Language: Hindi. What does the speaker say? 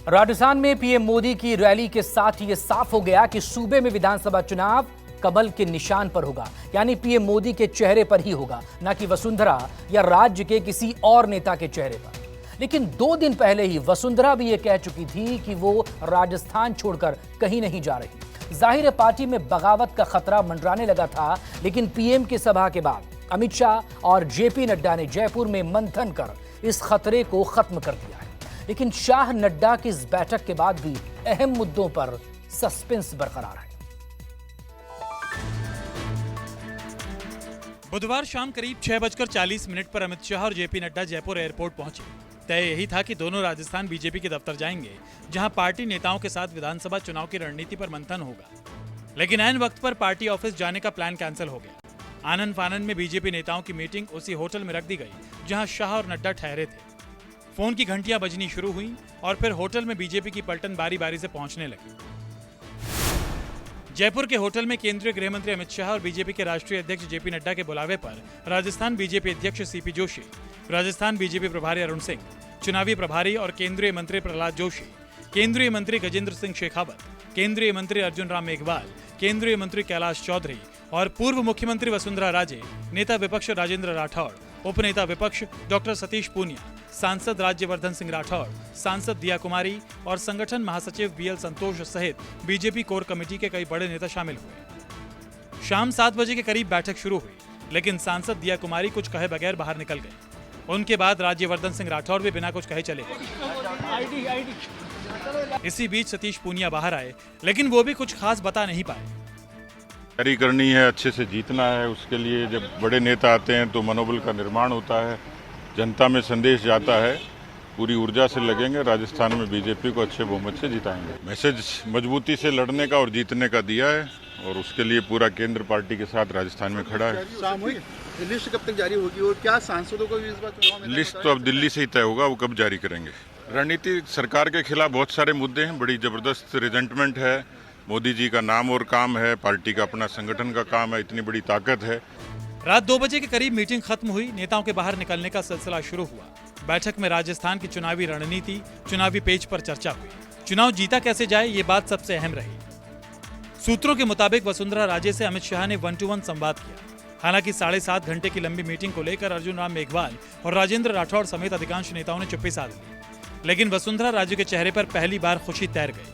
राजस्थान में पीएम मोदी की रैली के साथ ये साफ हो गया कि सूबे में विधानसभा चुनाव कमल के निशान पर होगा, यानी पीएम मोदी के चेहरे पर ही होगा, न कि वसुंधरा या राज्य के किसी और नेता के चेहरे पर। लेकिन 2 दिन पहले ही वसुंधरा भी ये कह चुकी थी कि वो राजस्थान छोड़कर कहीं नहीं जा रही। जाहिर है पार्टी में बगावत का खतरा मंडराने लगा था, लेकिन पीएम की सभा के बाद अमित शाह और जेपी नड्डा ने जयपुर में मंथन कर इस खतरे को खत्म कर दिया है। लेकिन शाह नड्डा की इस बैठक के बाद भी अहम मुद्दों पर सस्पेंस बरकरार है। बुधवार शाम करीब 6:40 पर अमित शाह और जेपी नड्डा जयपुर एयरपोर्ट पहुंचे। तय यही था कि दोनों राजस्थान बीजेपी के दफ्तर जाएंगे, जहां पार्टी नेताओं के साथ विधानसभा चुनाव की रणनीति पर मंथन होगा। लेकिन ऐन वक्त पर पार्टी ऑफिस जाने का प्लान कैंसिल हो गया। आनन फानन में बीजेपी नेताओं की मीटिंग उसी होटल में रख दी गई जहां शाह और नड्डा ठहरे थे। फोन की घंटियां बजनी शुरू हुई और फिर होटल में बीजेपी की पलटन बारी बारी से पहुंचने लगी। जयपुर के होटल में केंद्रीय गृह मंत्री अमित शाह और बीजेपी के राष्ट्रीय अध्यक्ष जेपी नड्डा के बुलावे पर राजस्थान बीजेपी अध्यक्ष सीपी जोशी, राजस्थान बीजेपी प्रभारी अरुण सिंह, चुनावी प्रभारी और केंद्रीय मंत्री प्रहलाद जोशी, केंद्रीय मंत्री गजेंद्र सिंह शेखावत, केंद्रीय मंत्री अर्जुन राम मेघवाल, केंद्रीय मंत्री कैलाश चौधरी और पूर्व मुख्यमंत्री वसुंधरा राजे, नेता विपक्ष राजेंद्र राठौड़, उपनेता विपक्ष डॉक्टर सतीश पूनिया, सांसद राज्यवर्धन सिंह राठौड़, सांसद दिया कुमारी और संगठन महासचिव बीएल संतोष सहित बीजेपी कोर कमेटी के कई बड़े नेता शामिल हुए। शाम 7 बजे के करीब बैठक शुरू हुई, लेकिन सांसद दिया कुमारी कुछ कहे बगैर बाहर निकल गए। उनके बाद राज्यवर्धन सिंह राठौड़ भी बिना कुछ कहे चले गए। इसी बीच सतीश पूनिया बाहर आए, लेकिन वो भी कुछ खास बता नहीं पाए। तैयारी करनी है, अच्छे से जीतना है। उसके लिए जब बड़े नेता आते हैं तो मनोबल का निर्माण होता है, जनता में संदेश जाता है। पूरी ऊर्जा से लगेंगे, राजस्थान में बीजेपी को अच्छे बहुमत से जिताएंगे। मैसेज मजबूती से लड़ने का और जीतने का दिया है और उसके लिए पूरा केंद्र पार्टी के साथ राजस्थान में खड़ा है। सामूहिक लिस्ट कब तक जारी होगी और क्या सांसदों को भी इस बार चुनाव में लिस्ट तो अब दिल्ली से ही तय होगा, वो कब जारी करेंगे। रणनीति सरकार के खिलाफ बहुत सारे मुद्दे हैं, बड़ी जबरदस्त रिजेंटमेंट है। मोदी जी का नाम और काम है, पार्टी का अपना संगठन का काम है, इतनी बड़ी ताकत है। रात 2 बजे के करीब मीटिंग खत्म हुई, नेताओं के बाहर निकलने का सिलसिला शुरू हुआ। बैठक में राजस्थान की चुनावी रणनीति, चुनावी पेज पर चर्चा हुई। चुनाव जीता कैसे जाए, ये बात सबसे अहम रही। सूत्रों के मुताबिक वसुंधरा राजे से अमित शाह ने 1-to-1 संवाद किया। हालांकि 7.5 घंटे की लंबी मीटिंग को लेकर अर्जुन राम मेघवाल और राजेंद्र राठौड़ समेत अधिकांश नेताओं ने चुप्पी साध ली। लेकिन वसुंधरा राजे के चेहरे पर पहली बार खुशी तैर गई।